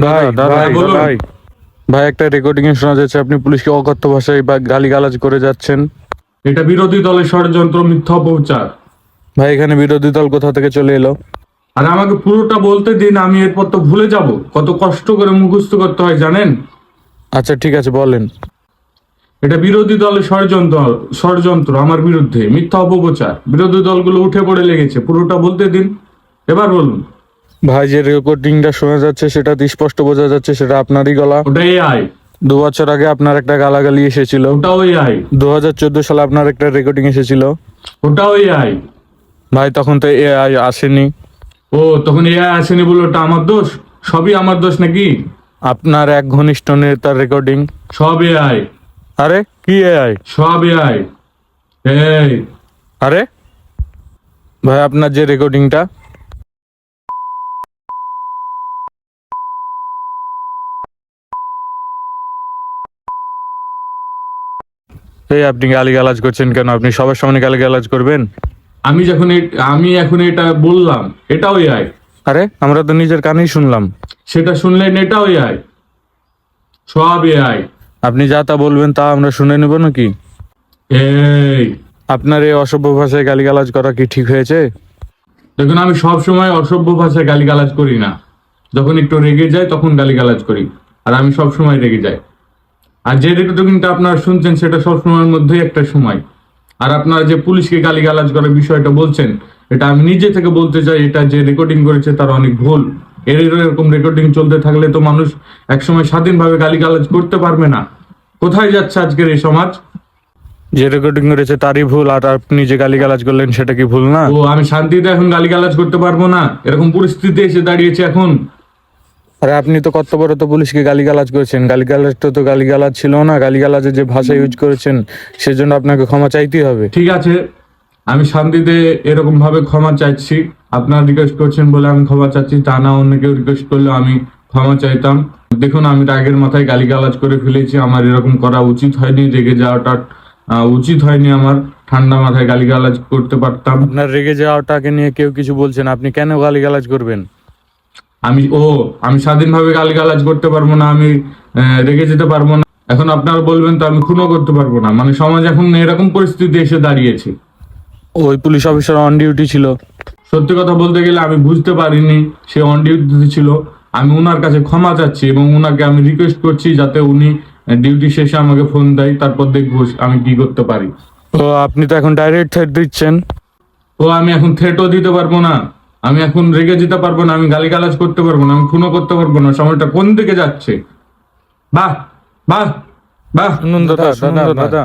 ভাই ভাই বলুন। ভাই ভাই একটা রেকর্ডিং এ শোনা যাচ্ছে আপনি পুলিশকে অকথ্য ভাষায় বা গালিগালাজ করে যাচ্ছেন। এটা বিরোধী দলের ষড়যন্ত্র, মিথ্যা অপপ্রচার। ভাই এখানে বিরোধী দল কোথা থেকে চলে এলো? আর আমাকে পুরোটা বলতে দিন, আমি এরপর তো ভুলে যাব। কত কষ্ট করে মুখস্থ করতে হয় জানেন? আচ্ছা ঠিক আছে বলেন। এটা বিরোধী দলের ষড়যন্ত্র, ষড়যন্ত্র আমার বিরুদ্ধে, মিথ্যা অপপ্রচার। বিরোধী দলগুলো উঠে পড়ে লেগেছে, পুরোটা বলতে দিন। এবার বলুন। ভাই যে রেকর্ডিংটা শোনা যাচ্ছে সেটা স্পষ্ট বোঝা যাচ্ছে সেটা আপনারই গলা। ওটা এআই। 2 বছর আগে আপনার একটা গালাগালি এসেছিল। ওটাও এআই। 2014 সালে আপনার একটা রেকর্ডিং এসেছিল। ওটাও এআই। ভাই তখন তো এআই আসেনি। ও, তখন এআই আসেনি বলে ওটা আমার দোষ? সবই আমার দোষ নাকি? আপনার এক ঘনিষ্ঠ নেতার রেকর্ডিং। সব এআই। আরে কি এআই? সব এআই। এই, আরে ভাই আপনার যে রেকর্ডিংটা, এই আপনি গালিগালাজ করছেন কেন? আপনি সবার সামনে গালিগালাজ করবেন? আমি এখন এটা বললাম, এটাও এআই। আরে আমরা তো নিজের কানেই শুনলাম। সেটা শুনলেন, এটাও এআই। সব এআই। আপনি যা তা বলবেন তা আমরা শুনে নেব নাকি? এই, আপনার এই অসভ্য ভাষায় গালিগালাজ করা কি ঠিক হয়েছে? দেখুন, আমি সব সময় অসভ্য ভাষায় গালিগালাজ করি না। যখন একটু রেগে যাই তখন গালিগালাজ করি। আর আমি সব সময় রেগে যাই। আর যে রেকর্ডিংটা আপনারা শুনছেন সেটা সব সময়ের মধ্যেই একটা সময়। আর আপনারা যে পুলিশকে গালিগালাজ করার বিষয়টা বলছেন, এটা আমি নিজে থেকে বলতে চাই, এটা যে রেকর্ডিং করেছে তার অনেক ভুল। এরকম রেকর্ডিং চলতে থাকলে তো মানুষ একসময় স্বাধীনভাবে গালিগালাজ করতে পারবে না। কোথায় যাচ্ছে আজকের এই সমাজ? যে রেকর্ডিং করেছে তারই ভুল, আর আপনি যে গালিগালাজ করলেন সেটা কি ভুল না? ও, আমি শান্তিতে এখন গালিগালাজ করতে পারবো না? এরকম পরিস্থিতি এসে দাঁড়িয়েছে এখন। আরে আপনি তো কর্তব্যরত পুলিশকে গালিগালাজ করেছেন। গালিগালাজটা তো গালিগালাজ ছিল না। গালিগালাজের যে ভাষা ইউজ করেছেন সেজন্য আপনাকে ক্ষমা চাইতেই হবে। ঠিক আছে, আমি শান্তিতে এরকম ভাবে ক্ষমা চাইছি। আপনারা রিকোয়েস্ট করছেন বলে আমি ক্ষমা চাচ্ছি, তা না অন্য কেউ রিকোয়েস্ট করলে আমি ক্ষমা চাইতাম। দেখুন, আমি রাগের মাথায় গালিগালাজ করে ফেলেছি। আমার এরকম করা উচিত হয়নি, রেগে যাওয়াটা উচিত হয়নি আমার। ঠান্ডা মাথায় গালিগালাজ করতে পারতাম। আপনার রেগে যাওয়াটাকে নিয়ে কেউ কিছু বলছেন, আপনি কেন গালিগালাজ করবেন? আমি স্বাধীনভাবে গালিগালাজ করতে পারবো না, আমি রেগে যেতে পারবো না। এখন আপনারা বলবেন তো আমি খুনও করতে পারবো না? মানে সমাজ এখন এরকম পরিস্থিতি এসে দাঁড়িয়েছে। ওই পুলিশ অফিসার অন ডিউটি ছিল। সত্যি কথা বলতে গেলে আমি বুঝতে পারিনি সে অন ডিউটিতে ছিল। আমি ওনার কাছে ক্ষমা চাচ্ছি এবং ওনাকে আমি রিকোয়েস্ট করছি যাতে উনি ডিউটি শেষে আমাকে ফোন দেয়, তারপর দেখবো আমি কি করতে পারি। তো আপনি তো এখন ডাইরেক্ট থ্রেট দিচ্ছেন। তো আমি এখন থ্রেটও দিতে পারবো না, আমি এখন রেগে যেতে পারবো না, আমি গালিগালাজ করতে পারবো না, আমি খুনও করতে পারবো না। সময়টা কোন দিকে যাচ্ছে? বাহ বাহ বাহ। শুনুন দাদা,